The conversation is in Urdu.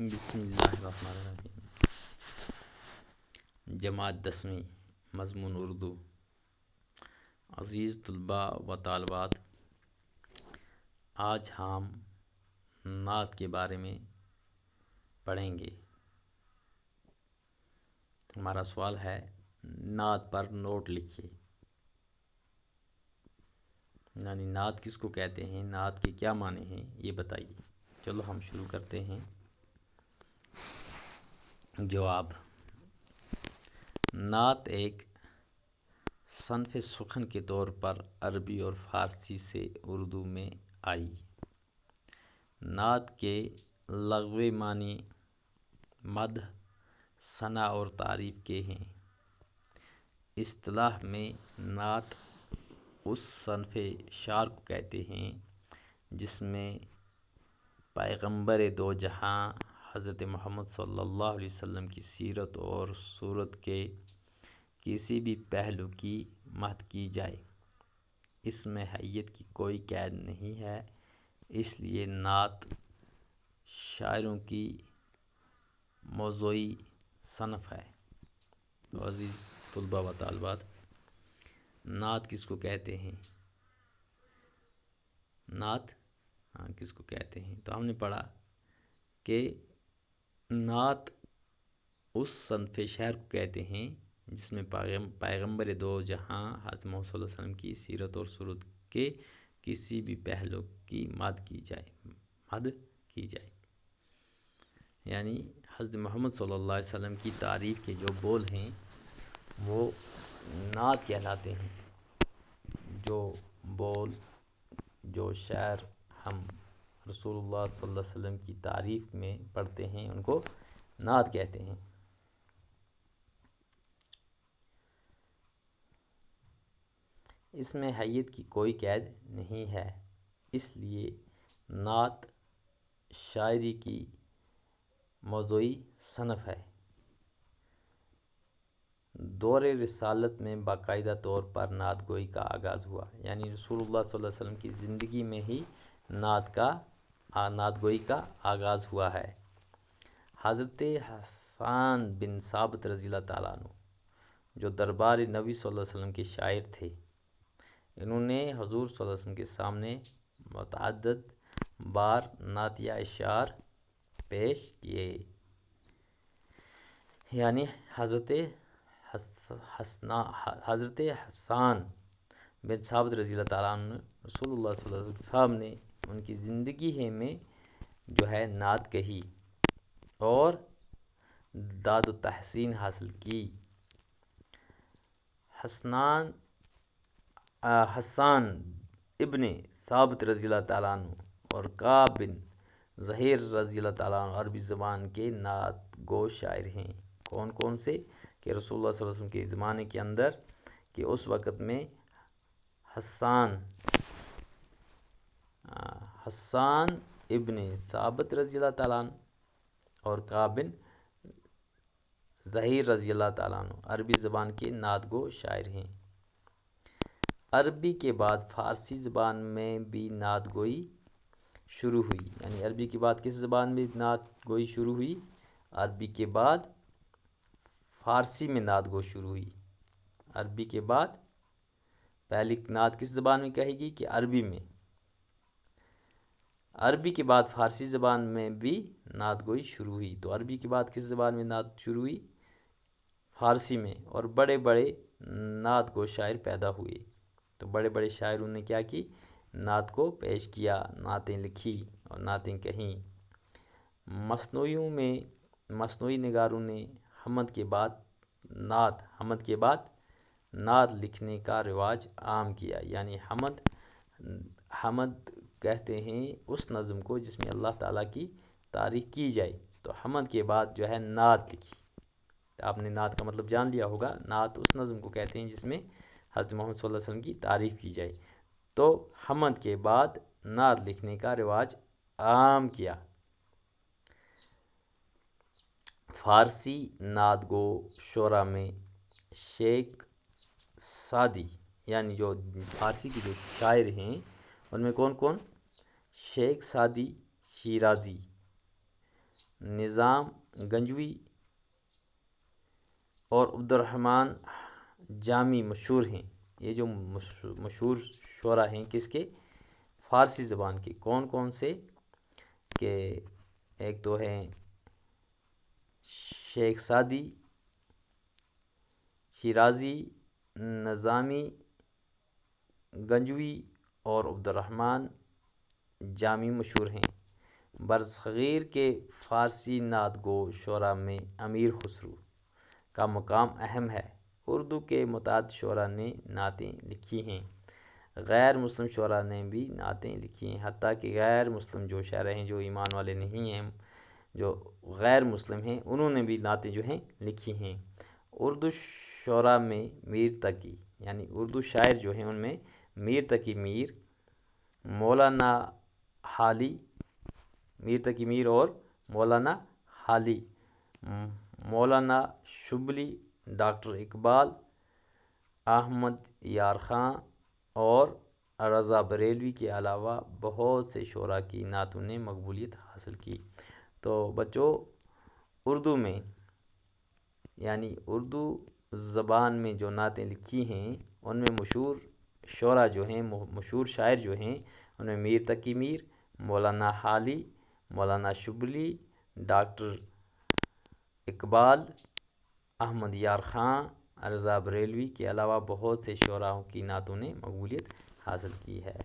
بسم اللہ الرحمن الرحیم۔ جماعت 10ویں، مضمون اردو۔ عزیز طلباء و طالبات، آج ہم نعت کے بارے میں پڑھیں گے۔ ہمارا سوال ہے، نعت پر نوٹ لکھیے۔ یعنی نعت کس کو کہتے ہیں، نعت کے کیا معنی ہیں، یہ بتائیے۔ چلو ہم شروع کرتے ہیں۔ جواب: نعت ایک صنف سخن کے طور پر عربی اور فارسی سے اردو میں آئی۔ نعت کے لغوی معنی مدح، ثنا اور تعریف کے ہیں۔ اصطلاح میں نعت اس صنف شعر کو کہتے ہیں جس میں پیغمبر دو جہاں حضرت محمد صلی اللہ علیہ وسلم کی سیرت اور صورت کے کسی بھی پہلو کی مدح کی جائے۔ اس میں حیت کی کوئی قید نہیں ہے، اس لیے نعت شاعروں کی موضوعی صنف ہے۔ تو عزیز طلباء و طالبات، نعت کس کو کہتے ہیں؟ نعت کس کو کہتے ہیں؟ تو ہم نے پڑھا کہ نعت اس صنف شعر کو کہتے ہیں جس میں پیغمبر دو جہاں حضرت محمد صلی اللہ علیہ وسلم کی سیرت اور صورت کے کسی بھی پہلو کی مدح کی جائے۔ یعنی حضرت محمد صلی اللہ علیہ وسلم کی تعریف کے جو بول ہیں وہ نعت کہلاتے ہیں۔ جو بول، جو شعر ہم رسول اللہ صلی اللہ علیہ وسلم کی تعریف میں پڑھتے ہیں ان کو نعت کہتے ہیں۔ اس میں حیت کی کوئی قید نہیں ہے، اس لیے نعت شاعری کی موضوعی صنف ہے۔ دور رسالت میں باقاعدہ طور پر نعت گوئی کا آغاز ہوا۔ یعنی رسول اللہ صلی اللہ علیہ وسلم کی زندگی میں ہی نعت گوئی کا آغاز ہوا ہے۔ حضرت حسان بن ثابت رضی اللہ تعالیٰ عنہ، جو دربار نبی صلی اللہ علیہ وسلم کے شاعر تھے، انہوں نے حضور صلی اللہ علیہ وسلم کے سامنے متعدد بار نعتیہ اشعار پیش کیے۔ یعنی حضرت حسان بن ثابت رضی اللہ تعالیٰ عنہ رسول اللہ صلی اللہ علیہ وسلم صاحب نے ان کی زندگی میں جو ہے نعت کہی اور داد و تحسین حاصل کی۔ حسان ابن ثابت رضی اللہ تعالیٰ عنہ اور کعب بن زہیر رضی اللہ تعالیٰ عنہ عربی زبان کے نعت گو شاعر ہیں۔ کون کون سے؟ کہ رسول اللہ صلی اللہ علیہ وسلم کے زمانے کے اندر کہ اس وقت میں حسان ابن ثابت رضی اللہ تعالیٰ عنہ اور کعب بن زہیر رضی اللہ تعالیٰ عنہ عربی زبان کے نعت گو شاعر ہیں۔ عربی کے بعد فارسی زبان میں بھی نعت گوئی شروع ہوئی۔ یعنی عربی کے بعد کس زبان میں نعت گوئی شروع ہوئی؟ عربی کے بعد فارسی میں نعت گو شروع ہوئی۔ عربی کے بعد پہلی نعت کس زبان میں کہے گی؟ کہ عربی میں۔ عربی کے بعد فارسی زبان میں بھی نعت گوئی شروع ہوئی۔ تو عربی کے بعد کس زبان میں نعت شروع ہوئی؟ فارسی میں۔ اور بڑے بڑے نعت گو شاعر پیدا ہوئے۔ تو بڑے بڑے شاعروں نے کیا کی؟ نعت کو پیش کیا، نعتیں لکھی اور نعتیں کہیں۔ مصنوعی نگاروں نے حمد کے بعد نعت لکھنے کا رواج عام کیا۔ یعنی حمد کہتے ہیں اس نظم کو جس میں اللہ تعالیٰ کی تعریف کی جائے۔ تو حمد کے بعد جو ہے نعت لکھی۔ آپ نے نعت کا مطلب جان لیا ہوگا۔ نعت اس نظم کو کہتے ہیں جس میں حضرت محمد صلی اللہ علیہ وسلم کی تعریف کی جائے۔ تو حمد کے بعد نعت لکھنے کا رواج عام کیا۔ فارسی نعت گو شعراء میں شیخ سعدی، یعنی جو فارسی کے جو شاعر ہیں ان میں کون کون؟ شیخ سعدی شیرازی، نظام گنجوی اور عبد الرحمن جامی مشہور ہیں۔ یہ جو مشہور شعراء ہیں کس کے؟ فارسی زبان کے۔ کون کون سے؟ کہ ایک تو ہیں شیخ سعدی، شیرازی، نظامی گنجوی اور عبد الرحمن جامی مشہور ہیں۔ برصغیر کے فارسی نعت گو شعراء میں امیر خسرو کا مقام اہم ہے۔ اردو کے متعدد شعراء نے نعتیں لکھی ہیں۔ غیر مسلم شعراء نے بھی نعتیں لکھی ہیں، حتیٰ کہ غیر مسلم جو شاعر ہیں، جو ایمان والے نہیں ہیں، جو غیر مسلم ہیں، انہوں نے بھی نعتیں جو ہیں لکھی ہیں۔ اردو شعراء میں میر تقی، یعنی اردو شاعر جو ہیں ان میں میر تقی میر، مولانا حالی، میر تقی میر اور مولانا حالی، مولانا شبلی، ڈاکٹر اقبال، احمد یار خاں اور رضا بریلوی کے علاوہ بہت سے شعراء کی نعتوں نے مقبولیت حاصل کی۔ تو بچوں، اردو میں یعنی اردو زبان میں جو نعتیں لکھی ہیں ان میں مشہور شعراء جو ہیں، مشہور شاعر جو ہیں، ان میں میر تقی میر، مولانا حالی، مولانا شبلی، ڈاکٹر اقبال، احمد یار خاں، رضا بریلوی کے علاوہ بہت سے شعراء کی نعتوں نے مقبولیت حاصل کی ہے۔